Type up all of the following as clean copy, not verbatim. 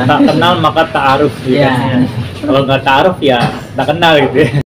Tak kenal maka ta'aruf gitu kan. Kalau nggak ta'aruf ya tak kenal gitu ya.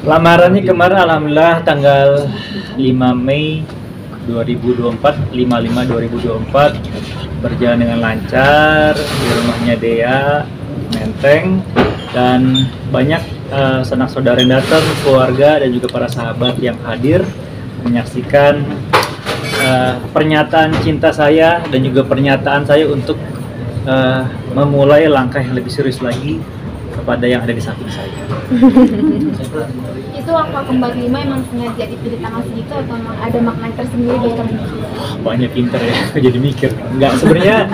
Lamarannya kemarin alhamdulillah tanggal 5 Mei 2024, 5/5/2024 berjalan dengan lancar di rumahnya Dea, Menteng, dan banyak sanak saudara yang datang, keluarga dan juga para sahabat yang hadir menyaksikan pernyataan cinta saya dan juga pernyataan saya untuk memulai langkah yang lebih serius lagi kepada yang ada di samping saya. Itu angka kembar 5 emang sengaja dipilih tanggal segitu atau memang ada makna tersendiri buat kamu? Banyak pinter ya, jadi mikir. Enggak, sebenarnya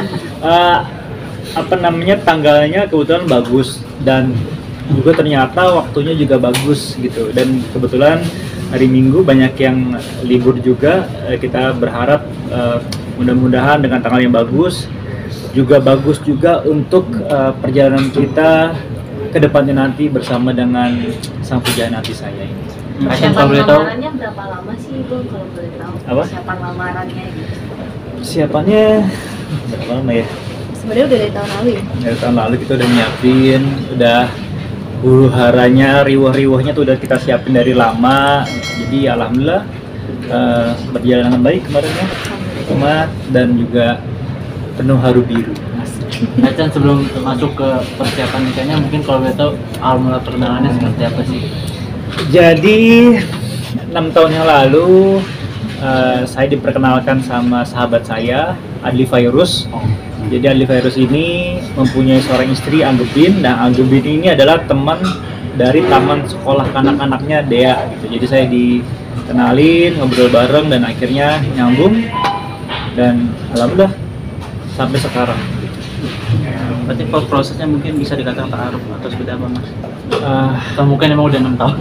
tanggalnya kebetulan bagus dan juga ternyata waktunya juga bagus gitu. Dan kebetulan hari Minggu banyak yang libur juga. Kita berharap mudah-mudahan dengan tanggal yang bagus juga untuk perjalanan kita ke depannya nanti bersama dengan sang pujaan hati saya ini. Persiapan lamarannya berapa lama sih Bang kalau boleh tahu? Apa? Persiapan lamarannya gitu. Persiapannya berapa lama ya? Sebenarnya udah dari tahun lalu ya? Dari tahun lalu kita udah nyiapin, udah huru haranya, riwah-riwahnya tuh udah kita siapin dari lama. Jadi alhamdulillah berjalan dengan baik kemarinnya, dan juga penuh haru biru. Acan sebelum masuk ke persiapan nikahnya, mungkin kalau boleh tahu awal mula perkenalannya seperti apa sih? Jadi 6 tahun yang lalu saya diperkenalkan sama sahabat saya, Adli Fairuz. Jadi Adli Fairuz ini mempunyai seorang istri, Anggebin. Nah, Anggebin ini adalah teman dari taman sekolah kanak-kanaknya Dea gitu. Jadi saya dikenalin, ngobrol bareng dan akhirnya nyambung dan alhamdulillah sampai sekarang. Berarti kalau prosesnya mungkin bisa dikatakan ta'aruf atau seperti apa Mas? Atau mungkin emang udah 6 tahun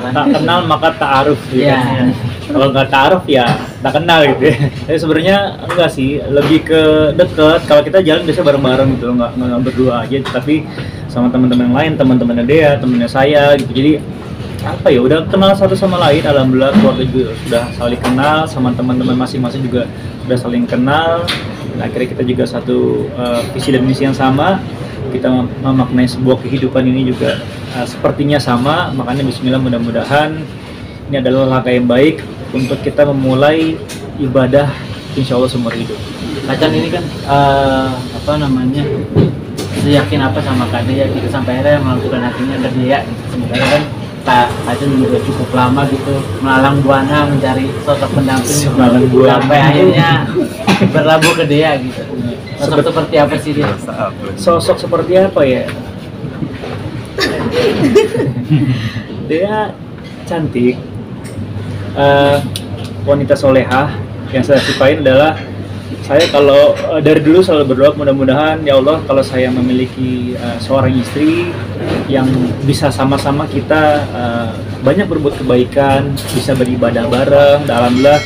tak kenal maka ta'aruf gitu kan. Kalau nggak ta'aruf ya tak kenal gitu ya. Tapi sebenarnya enggak sih, lebih ke deket. Kalau kita jalan biasanya bareng-bareng gitu loh, nggak berdua aja, tapi sama teman-teman yang lain, teman-temannya Dea, temannya saya gitu. Jadi apa ya, udah kenal satu sama lain. Alhamdulillah keluarga juga sudah saling kenal, sama teman-teman masing-masing juga sudah saling kenal. Dan akhirnya kita juga satu visi dan misi yang sama. Kita memaknai sebuah kehidupan ini juga sepertinya sama. Makanya bismillah, mudah-mudahan ini adalah langkah yang baik untuk kita memulai ibadah insya Allah seumur hidup. Acan ini kan seyakin apa sama Kak Dea gitu sampai akhirnya melakukan hatinya ke Dea gitu. Sementara kan Kak Acan juga cukup lama gitu melalang buana mencari sosok pendamping sampai akhirnya berlabuh ke Dea gitu. Sosok seperti apa sih dia? Sosok seperti apa ya? Dea cantik, wanita solehah. Yang saya sukain adalah saya kalau dari dulu selalu berdoa mudah-mudahan ya Allah, kalau saya memiliki seorang istri yang bisa sama-sama kita banyak berbuat kebaikan, bisa beribadah bareng. Alhamdulillah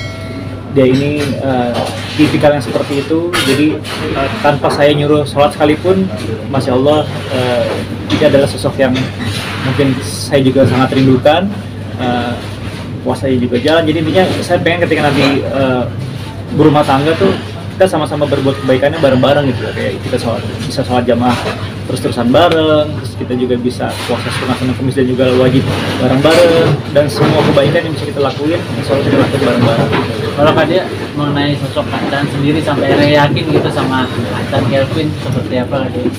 dia ini tipikal yang seperti itu. Jadi tanpa saya nyuruh sholat sekalipun, masya Allah, dia adalah sosok yang mungkin saya juga sangat rindukan. Puasanya juga jalan. Jadi intinya saya pengen ketika nanti berumah tangga tuh kita sama-sama berbuat kebaikannya bareng-bareng gitu. Kayak kita bisa sholat jamaah terus-terusan bareng, terus kita juga bisa puasa sunat Senin Kamis dan juga wajib bareng-bareng, dan semua kebaikan yang bisa kita lakuin insya Allah kita lakuin bareng-bareng. Kalau Kak Dea mengenai sosok Acan sendiri sampai akhirnya yakin gitu sama Acan Kelvin seperti apa Kak Dea?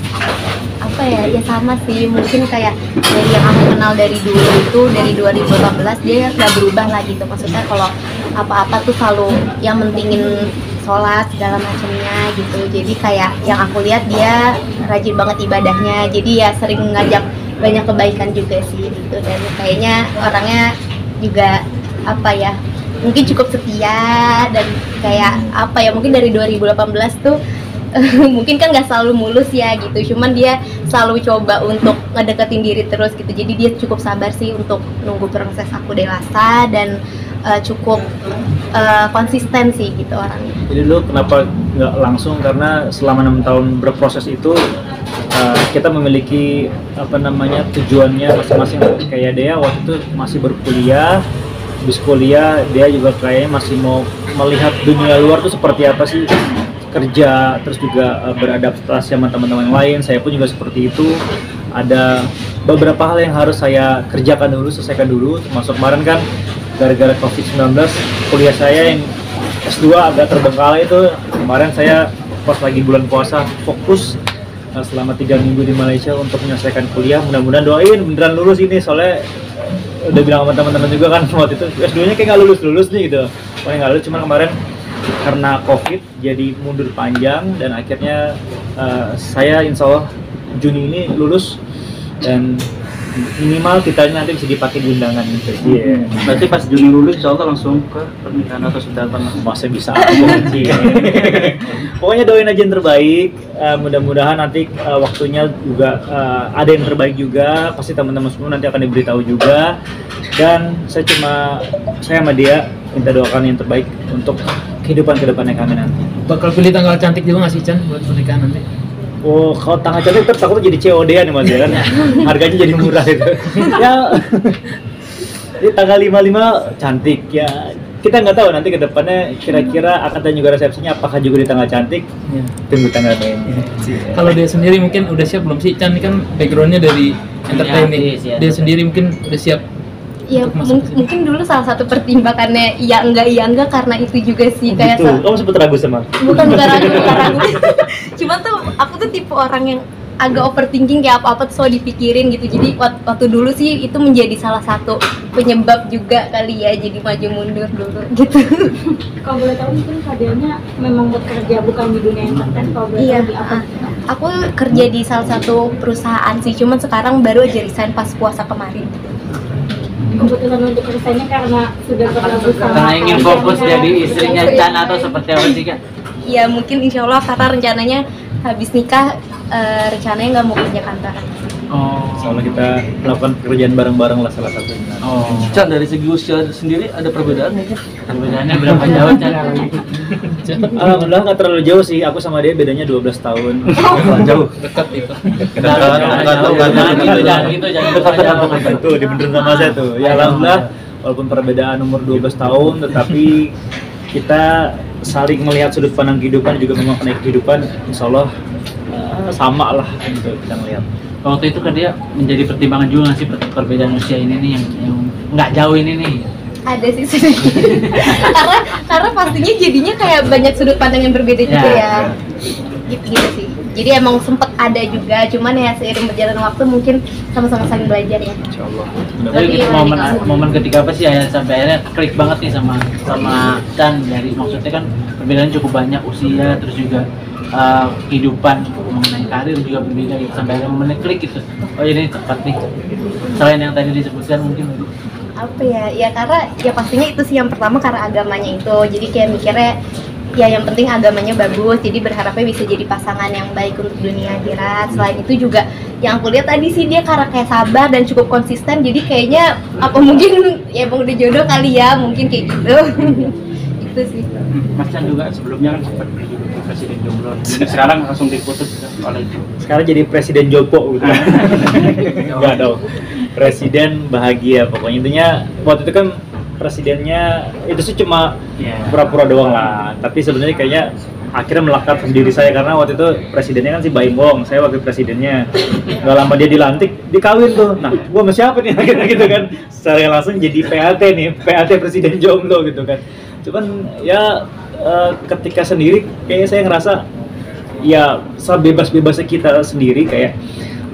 Apa ya, ya sama sih, mungkin kayak dari yang aku kenal dari dulu itu, dari 2018 dia nggak berubah lah gitu. Maksudnya kalau apa-apa tuh selalu yang mentingin sholat segala macamnya gitu. Jadi kayak yang aku lihat dia rajin banget ibadahnya, jadi ya sering ngajak banyak kebaikan juga sih gitu. Dan kayaknya orangnya juga apa ya, mungkin cukup setia dan kayak apa ya, mungkin dari 2018 tuh mungkin kan nggak selalu mulus ya gitu, cuman dia selalu coba untuk ngedeketin diri terus gitu. Jadi dia cukup sabar sih untuk nunggu proses aku dewasa dan cukup konsisten sih gitu orangnya. Jadi lu kenapa nggak langsung karena selama 6 tahun berproses itu kita memiliki tujuannya masing-masing. Kayak Dea waktu itu masih berkuliah, habis kuliah dia juga kayaknya masih mau melihat dunia luar tuh seperti apa sih, kerja, terus juga beradaptasi sama teman-teman yang lain. Saya pun juga seperti itu. Ada beberapa hal yang harus saya kerjakan dulu, selesaikan dulu. Termasuk kemarin kan gara-gara COVID-19 kuliah saya yang S2 agak terbengkalai itu. Kemarin saya pas lagi bulan puasa fokus selama 3 minggu di Malaysia untuk menyelesaikan kuliah. Mudah-mudahan doain beneran lulus ini, soalnya udah bilang sama teman-teman juga kan waktu itu S2-nya kayak nggak lulus nih gitu. Pokoknya nggak lulus, cuman kemarin karena COVID jadi mundur panjang dan akhirnya saya insya Allah Juni ini lulus dan minimal kita nanti bisa dipakai di undangan gitu. Iya. Berarti pas Juni lulus insya Allah langsung ke pernikahan atau sudah pernah? Masih bisa sih. Pokoknya doain aja yang terbaik. Mudah-mudahan nanti waktunya juga ada yang terbaik juga. Pasti teman-teman semua nanti akan diberitahu juga. Dan saya sama dia minta doakan yang terbaik untuk kehidupan kedepannya kami nanti. Bakal pilih tanggal cantik juga nggak sih Chan buat pernikahan nanti? Oh, kalau tanggal cantik terus takutnya jadi COD-an nih Mas ya kan. Harganya jadi murah itu. Ya. Di tanggal 55 cantik ya. Kita nggak tahu nanti ke depannya kira-kira akad dan juga resepsinya apakah juga di tanggal cantik. Ya. Tunggu tanggal mainnya. Kalau dia sendiri mungkin udah siap belum sih? Chan ini kan backgroundnya dari entertaining. Dia sendiri mungkin udah siap. Ya mungkin dulu salah satu pertimbangannya iya enggak karena itu juga sih kayak gitu. Kamu sempet ragu sama? bukan ragu. Cuma tuh aku tuh tipe orang yang agak overthinking, kayak apa-apa tuh selalu dipikirin gitu. Jadi waktu dulu sih itu menjadi salah satu penyebab juga kali ya jadi maju mundur dulu gitu. Kalau boleh tahu mungkin Fadianya memang bekerja bukan di dunia entertain, kalau boleh tahu di apa? Aku kerja di salah satu perusahaan sih, cuman sekarang baru aja resign pas puasa kemarin. Kebetulan untuk resign-nya karena sudah berlabuh sama karena ingin fokus jadi istrinya Chan atau seperti apa sih Kak? Ya mungkin insya Allah karena rencananya habis nikah rencananya nggak mau kerja kantoran. Oh, Soalnya kita melakukan pekerjaan bareng-bareng lah salah satunya. oh. Chan, dari segi usia sendiri ada perbedaan mungkin? Perbedaannya berapa jauh Chan? Alhamdulillah nggak terlalu jauh sih. Aku sama dia bedanya 12 tahun. Jauh. Dekat itu. Jangan gitu. Tuh dibenerin sama saya tuh. Ya alhamdulillah walaupun perbedaan umur 12 tahun tetapi kita saling melihat sudut pandang kehidupan juga memaknai kehidupan. Insya Allah sama lah gitu kita melihat. Waktu itu kan dia menjadi pertimbangan juga nggak sih perbedaan usia ini nih yang nggak jauh ini nih? Ada sih sedikit. karena pastinya jadinya kayak banyak sudut pandang yang berbeda juga ya. Gitu sih. Jadi emang sempet ada juga, cuman ya seiring berjalan waktu mungkin sama-sama saling belajar ya. Insya Allah. Jadi momen ketika apa sih ya sampai akhirnya klik banget nih sama Chan, dari maksudnya kan perbedaannya cukup banyak usia, terus juga kehidupan mengenai karir juga berbeda gitu, sampai akhirnya momennya klik gitu. Oh ini tepat nih. Selain yang tadi disebutkan mungkin Apa ya karena ya pastinya itu sih yang pertama karena agamanya itu. Jadi kayak mikirnya ya yang penting agamanya bagus, jadi berharapnya bisa jadi pasangan yang baik untuk dunia akhirat. Selain itu juga yang aku lihat tadi sih dia karena kayak sabar dan cukup konsisten, jadi kayaknya apa mungkin ya emang udah jodoh kali ya, mungkin kayak gitu. Itu sih. Mas Chan juga sebelumnya kan sempat jadi presiden jomblo. Jadi sekarang langsung diputus oleh itu. Sekarang jadi presiden Jopo gitu. Enggak dong. Presiden bahagia pokoknya. Intinya waktu itu kan presidennya itu sih cuma pura-pura doang lah. Tapi sebenarnya kayaknya akhirnya melekat sendiri saya karena waktu itu presidennya kan si Baim Wong, saya wakil presidennya. Gak lama dia dilantik, dikawin tuh. Nah, gua sama siapa nih akhirnya gitu kan. Secara langsung jadi PAT nih, PAT presiden jomblo gitu kan. Cuman ya ketika sendiri kayaknya saya ngerasa ya sebebas-bebasnya kita sendiri, kayak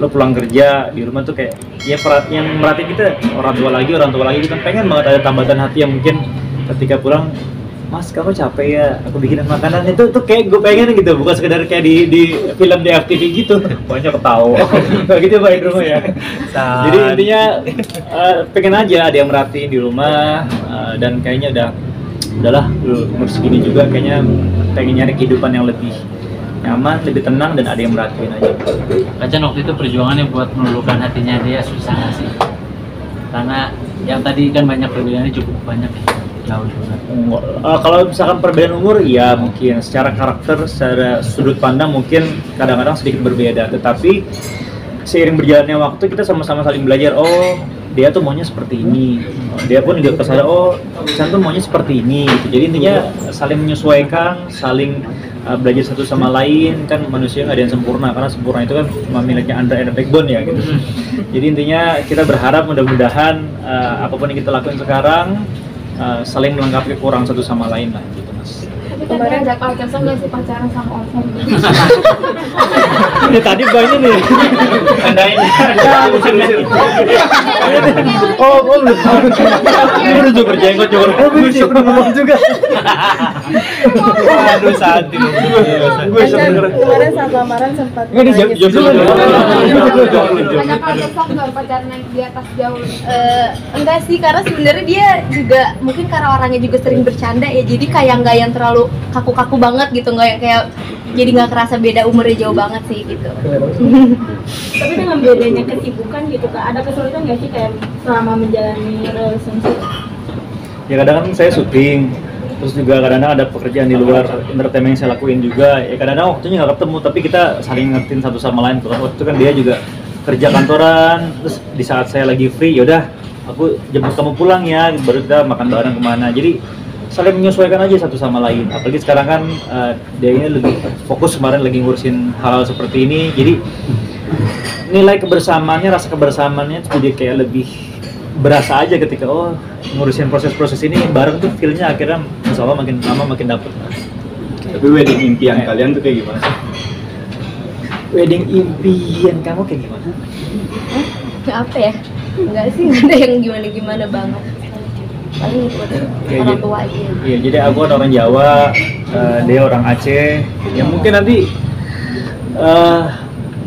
lo pulang kerja di rumah tuh kayak ya yang merhatiin kita orang tua lagi gitu kan, pengen banget ada tambatan hati yang mungkin ketika pulang, Mas kamu capek ya aku bikinin makanan, itu tuh kayak gue pengen gitu, bukan sekedar kayak di film di FTV gitu banyak ketawa kayak gitu Pak di rumah ya. Jadi intinya pengen aja ada yang merhatiin di rumah, dan kayaknya udahlah umur segini juga kayaknya pengen nyari kehidupan yang lebih nyaman, lebih tenang, dan ada yang merhatiin aja. Chan waktu itu perjuangannya buat meluluhkan hatinya dia susah nggak sih? Karena yang tadi kan banyak perbedaannya cukup banyak ya. jauh banget. Kalau misalkan perbedaan umur, ya mungkin secara karakter, secara sudut pandang mungkin kadang-kadang sedikit berbeda. Tetapi seiring berjalannya waktu kita sama-sama saling belajar. Oh, dia tuh maunya seperti ini. Dia pun juga kesadaran, oh, Chan tuh maunya seperti ini. Gitu. Jadi intinya saling menyesuaikan, saling belajar satu sama lain. Kan manusia nggak ada yang sempurna, karena sempurna itu kan cuma miliknya Andra and the Backbone ya. Gitu. Jadi intinya kita berharap mudah-mudahan apapun yang kita lakukan sekarang saling melengkapi kekurangan satu sama lain lah gitu Mas. Tapi tadi ada kesel nggak sih pacaran sama Oven? Ini tadi banyak nih. Oh, belum tahu. Ini udah juga berjenggot juga. Oh, belum juga. Aduh, sadis. Gue Kemarin saat lamaran sempat ini jam dulu. Ada kesel nggak pacaran naik di atas jauh? Enggak sih, karena sebenarnya dia juga mungkin karena orangnya juga sering bercanda ya, jadi kayak nggak yang terlalu kaku-kaku banget gitu, nggak yang kayak jadi nggak kerasa beda umurnya jauh banget sih gitu. Tapi dengan bedanya kesibukan gitu Kak, ada kesulitan nggak sih kayak selama menjalani relationship? Ya kadang kan saya syuting, terus juga kadang-kadang ada pekerjaan di luar entertainment yang saya lakuin juga. Ya kadang-kadang waktunya nggak ketemu, tapi kita saling ngertiin satu sama lain. Kalau waktu itu kan dia juga kerja kantoran, terus di saat saya lagi free, yaudah aku jemput kamu pulang ya, baru kita makan bareng kemana. Jadi saling menyesuaikan aja satu sama lain. Apalagi sekarang kan dia ini lebih fokus, kemarin lagi ngurusin hal-hal seperti ini. Jadi nilai kebersamaannya, rasa kebersamaannya jadi kayak lebih berasa aja ketika ngurusin proses-proses ini bareng tuh, feel-nya akhirnya insya Allah makin lama makin dapet. Tapi wedding impian kalian tuh kayak gimana? Wedding impian kamu kayak gimana? Apa ya? Enggak sih, nggak ada yang gimana-gimana banget. Paling ikut orang tua aja. Iya, jadi aku kan orang Jawa, dia orang Aceh. Ya mungkin nanti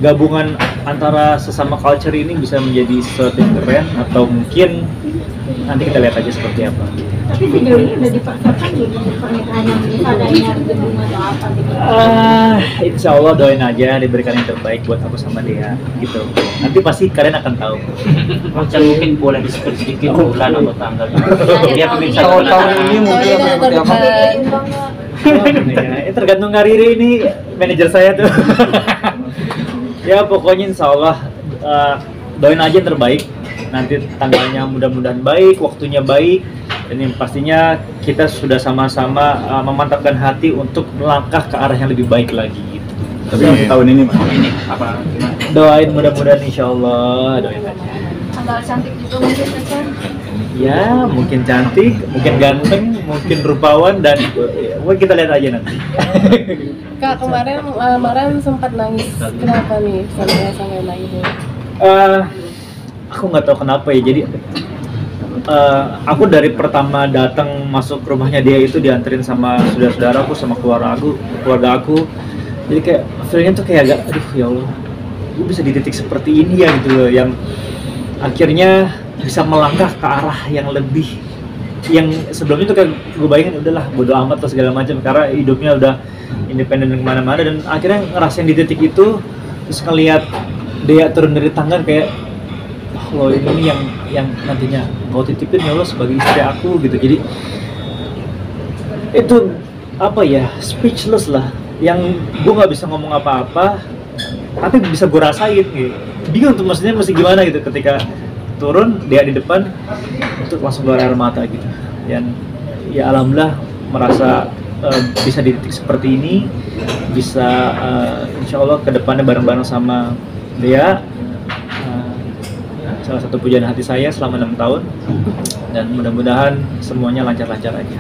gabungan antara sesama culture ini bisa menjadi sesuatu yang keren, atau mungkin nanti kita lihat aja seperti apa. Tapi sejauh ini udah dipaksakan belum untuk pernikahan yang adanya gedung atau apa gitu? Insya Allah doain aja diberikan yang terbaik buat aku sama dia gitu. Nanti pasti kalian akan tahu. Macam mungkin boleh disebut sedikit bulan atau tanggal. Dia pemirsa tahun ini mungkin seperti apa? Ya, tergantung Kariri ini manajer saya tuh. Ya pokoknya insya Allah doain aja yang terbaik. Nanti tanggalnya mudah-mudahan baik, waktunya baik, dan yang pastinya kita sudah sama-sama memantapkan hati untuk melangkah ke arah yang lebih baik lagi gitu. Tapi tahun ini Mas, apa? Doain mudah-mudahan insya Allah, doain aja. Tanggal cantik juga mungkin kan? Ya mungkin cantik, mungkin ganteng, mungkin rupawan, dan kita lihat aja nanti. Kak, kemarin sempat nangis. Kenapa nih sampai nangis? Aku nggak tahu kenapa ya. Jadi aku dari pertama datang masuk rumahnya dia itu dianterin sama saudara-saudaraku, sama keluarga aku. Jadi kayak feelnya tuh kayak agak, aduh ya Allah, gue bisa di titik seperti ini ya gitu loh, yang akhirnya bisa melangkah ke arah yang lebih, yang sebelumnya tuh kayak gue bayangin udahlah bodo amat lah segala macam, karena hidupnya udah independen kemana-mana, dan akhirnya ngerasain di titik itu, terus ngeliat dia turun dari tangga kayak, loh ini yang nantinya kau titipin ya Allah sebagai istri aku gitu. Jadi itu apa ya, speechless lah, yang gue nggak bisa ngomong apa-apa, tapi bisa gue rasain gitu. Bingung tuh maksudnya mesti gimana gitu ketika turun dia di depan, itu langsung keluar air mata gitu. Dan ya alhamdulillah merasa bisa di titik seperti ini, bisa insya Allah kedepannya bareng-bareng sama dia. Salah satu pujian hati saya selama 6 tahun, dan mudah-mudahan semuanya lancar-lancar aja.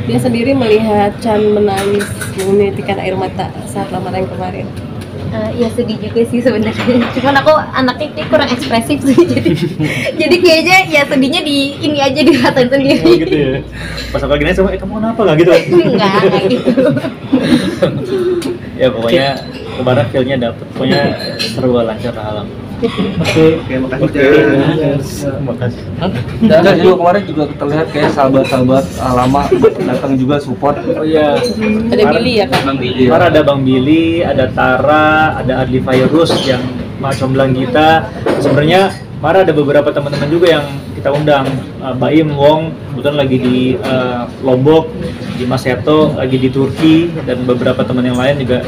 Dia sendiri melihat Chan menangis menitikan air mata saat lamaran kemarin. Ya sedih juga sih sebenarnya. Cuman aku anaknya kayak kurang ekspresif sih, jadi kayaknya ya sedihnya di ini aja dirasain sendiri. Oh gitu ya. Pas aku lagi nanya sama, kamu kenapa nggak gitu? Enggak kayak gitu. Ya pokoknya kemarin feel-nya dapet, pokoknya seru lancar alam. Oke, makasih. Dan juga kemarin juga terlihat kayak sahabat-sahabat lama datang juga support. Oh iya. Ada Billy ya Kak? Bang Billy. Kemarin ada Bang Billy, ada Tara, ada Adli Fairuz yang comblang kita. Sebenarnya kemarin ada beberapa teman-teman juga yang kita kita undang Baim, Wong, kebetulan lagi di Lombok, di Maseto, lagi di Turki, dan beberapa teman yang lain juga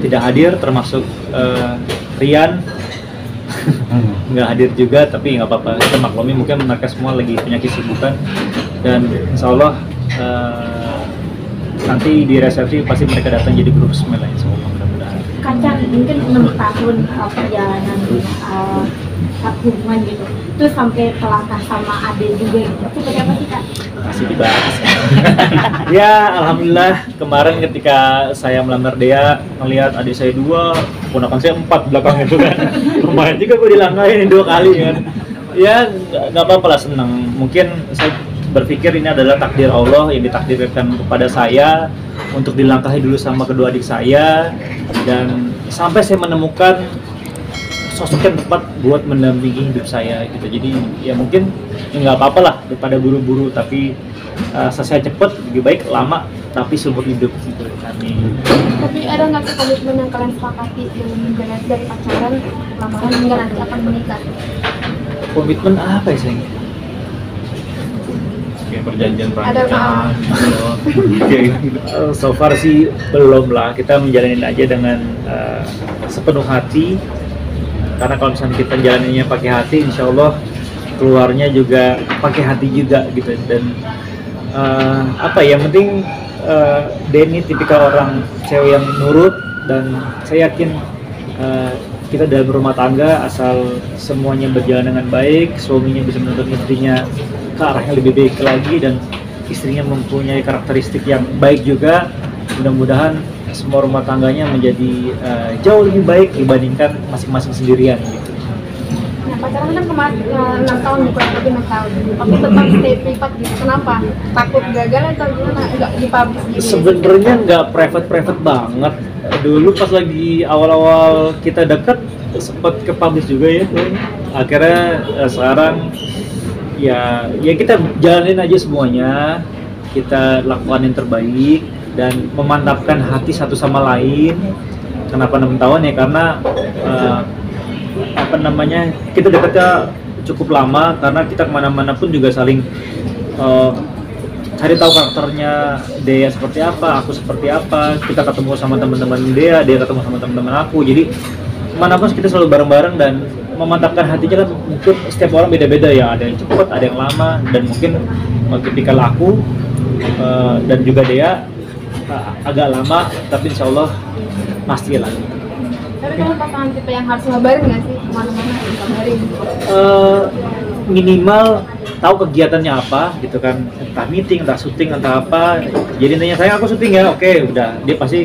tidak hadir, termasuk Rian nggak hadir juga, tapi nggak apa-apa, kita maklumi, mungkin mereka semua lagi punya kesibukan, dan insya Allah nanti di resepsi pasti mereka datang jadi grup resmi lain semua, mudah-mudahan. Kacan mungkin 6 tahun perjalanan hubungan gitu, terus sampai kelakar sama Ade juga gitu, seperti apa sih Kak? Masih dibahas. Ya, alhamdulillah kemarin ketika saya melamar Dea, melihat adik saya 2, ponakan saya 4 belakang itu kan. Lumayan juga gue dilangkahin 2 kali kan. Ya, nggak apa-apa lah, senang. Mungkin saya berpikir ini adalah takdir Allah yang ditakdirkan kepada saya untuk dilangkahi dulu sama kedua adik saya, dan sampai saya menemukan sosok yang tepat buat mendampingi hidup saya gitu. Jadi ya mungkin ya nggak apa-apa lah daripada buru-buru, tapi selesai cepet lebih baik lama tapi seumur hidup gitu. Amin. Tapi ada nggak sih komitmen yang kalian sepakati yang benar dari pacaran, lamaran hingga nanti akan menikah? Komitmen apa ya sayang? Kayak perjanjian Ada pernikahan. So far sih belum lah, kita menjalani aja dengan sepenuh hati. Karena kalau misalnya kita jalaninnya pakai hati, insya Allah keluarnya juga pakai hati juga gitu. Dan apa ya, yang penting Denny tipikal orang cewek yang nurut, dan saya yakin kita dalam rumah tangga asal semuanya berjalan dengan baik, suaminya bisa menuntun istrinya ke arah yang lebih baik lagi, dan istrinya mempunyai karakteristik yang baik juga, mudah-mudahan semua rumah tangganya menjadi jauh lebih baik dibandingkan masing-masing sendirian gitu. Nah, pacaran kan kemarin 6 tahun, kurang lebih 6 tahun, tapi tetap stay privat gitu. Kenapa? Takut gagal atau gimana? Nggak dipublish gitu? Sebenarnya nggak private banget. Dulu pas lagi awal-awal kita dekat sempat ke publish juga ya. Akhirnya sekarang ya kita jalanin aja semuanya, kita lakukan yang terbaik dan memantapkan hati satu sama lain. Kenapa 6 tahun ya? Karena kita dekatnya cukup lama, karena kita kemana-mana pun juga saling cari tahu karakternya Dea seperti apa, aku seperti apa. Kita ketemu sama teman-teman Dea ketemu sama teman-teman aku. Jadi kemanapun kita selalu bareng-bareng, dan memantapkan hatinya kan mungkin setiap orang beda-beda ya. Ada yang cepat, ada yang lama, dan mungkin tipikal aku dan juga Dea agak lama, tapi insya Allah pasti lah. Tapi kamu pasangan tipe yang harus ngabarin nggak sih kemana-mana, ngabarin? Minimal tahu kegiatannya apa gitu kan, entah meeting, entah syuting, entah apa. Jadi intinya saya aku syuting ya, oke udah, dia pasti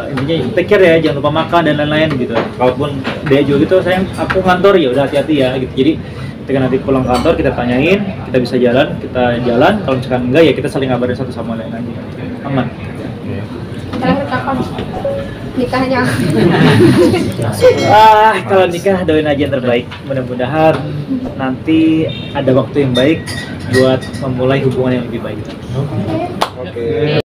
intinya take care ya, jangan lupa makan dan lain-lain gitu. Kalaupun dia juga gitu, sayang aku kantor ya udah hati-hati ya gitu. Jadi ketika nanti pulang kantor kita tanyain, kita bisa jalan, kita jalan. Kalau misalkan enggak ya kita saling ngabarin satu sama lain aja, aman. Terakhir kapan nikahnya? Kalau nikah doain aja yang terbaik. Mudah-mudahan nanti ada waktu yang baik buat memulai hubungan yang lebih baik. Oke.